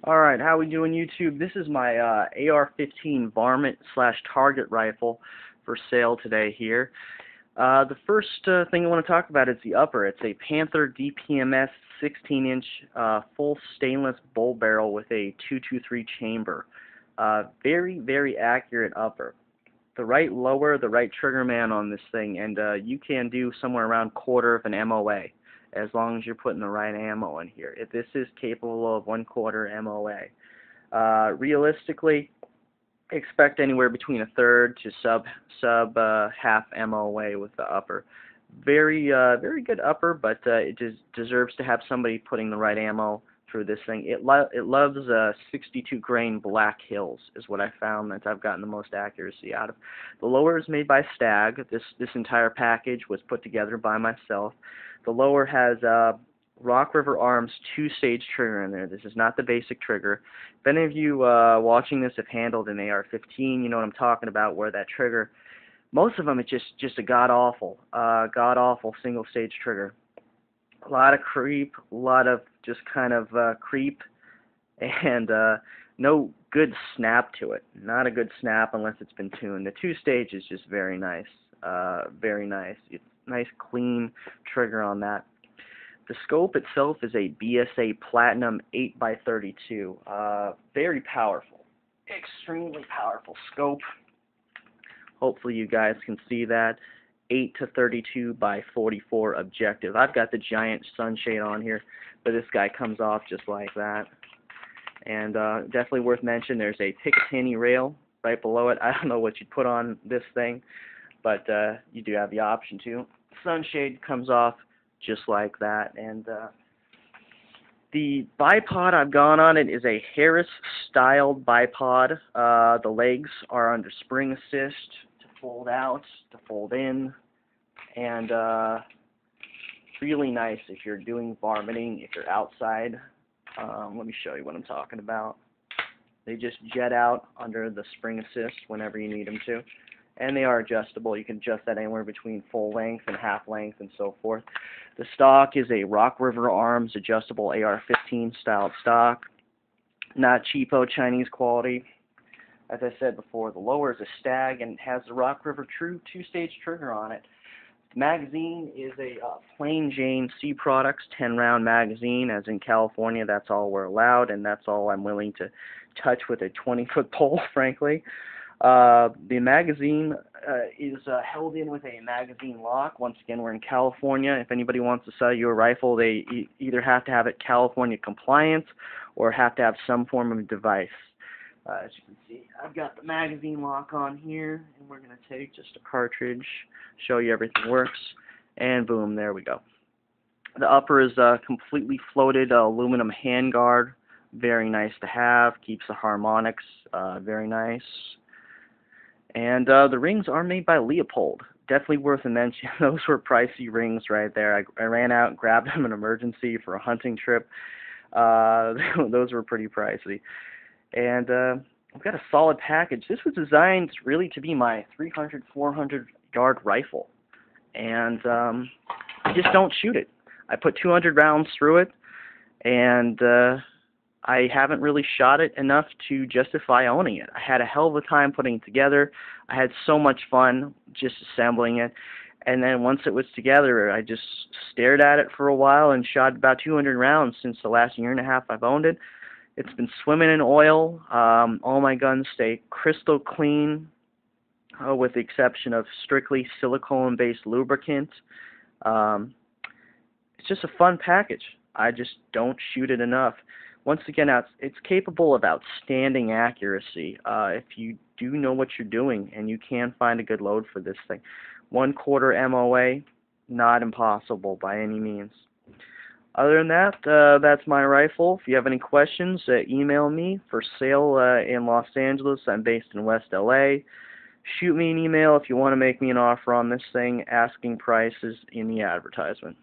Alright, how we doing YouTube? This is my AR-15 varmint slash target rifle for sale today here. The first thing I want to talk about is the upper. It's a Panther DPMS 16-inch full stainless bull barrel with a 223 chamber. Very, very accurate upper. The right lower, the right trigger man on this thing, and you can do somewhere around quarter of an MOA. As long as you're putting the right ammo in here. If this is capable of 1/4 MOA. Realistically, expect anywhere between a third to sub half MOA with the upper. Very good upper, but it deserves to have somebody putting the right ammo through this thing. It loves 62 grain Black Hills is what I found that I've gotten the most accuracy out of. The lower is made by Stag. This entire package was put together by myself. The lower has Rock River Arms 2-stage trigger in there. This is not the basic trigger. If any of you watching this have handled an AR-15, you know what I'm talking about, where that trigger, most of them it's just a god-awful single-stage trigger. A lot of creep, a lot of just kind of creep, and no good snap to it. Not a good snap unless it's been tuned. The 2-stage is just very nice. Very nice. It's nice clean trigger on that. The scope itself is a BSA Platinum 8x32. Very powerful. Extremely powerful scope. Hopefully you guys can see that. 8-32 by 44 objective. I've got the giant sunshade on here, but this guy comes off just like that. And definitely worth mentioning, there's a Picatinny rail right below it. I don't know what you'd put on this thing, but you do have the option to. Sunshade comes off just like that. And the bipod I've gone on it is a Harris styled bipod. The legs are under spring assist to fold out, to fold in, and really nice if you're doing varminting, if you're outside. Let me show you what I'm talking about. They just jet out under the spring assist whenever you need them to. And they are adjustable. You can adjust that anywhere between full length and half length and so forth. The stock is a Rock River Arms adjustable AR-15 styled stock. Not cheapo Chinese quality. As I said before, the lower is a Stag and has the Rock River True 2-stage trigger on it. The magazine is a plain Jane C Products 10-round magazine. As in California, that's all we're allowed, and that's all I'm willing to touch with a 20-foot pole, frankly. The magazine is held in with a magazine lock. Once again, we're in California. If anybody wants to sell you a rifle, they either have to have it California compliant or have to have some form of device. As you can see, I've got the magazine lock on here, and we're going to take just a cartridge, show you everything works, and boom, there we go. The upper is completely floated aluminum handguard. Very nice to have. Keeps the harmonics very nice. And the rings are made by Leopold. Definitely worth a mention. Those were pricey rings right there. I ran out and grabbed them in emergency for a hunting trip. Those were pretty pricey. And I've got a solid package. This was designed really to be my 300, 400 yard rifle. And I just don't shoot it. I put 200 rounds through it, and I haven't really shot it enough to justify owning it. I had a hell of a time putting it together. I had so much fun just assembling it. And then once it was together, I just stared at it for a while and shot about 200 rounds since the last year and a half I've owned it. It's been swimming in oil. All my guns stay crystal clean, with the exception of strictly silicone-based lubricant. It's just a fun package. I just don't shoot it enough. Once again, it's capable of outstanding accuracy if you do know what you're doing and you can find a good load for this thing. 1/4 MOA, not impossible by any means. Other than that, that's my rifle. If you have any questions, email me. For sale in Los Angeles. I'm based in West LA. Shoot me an email if you want to make me an offer on this thing. Asking prices in the advertisement.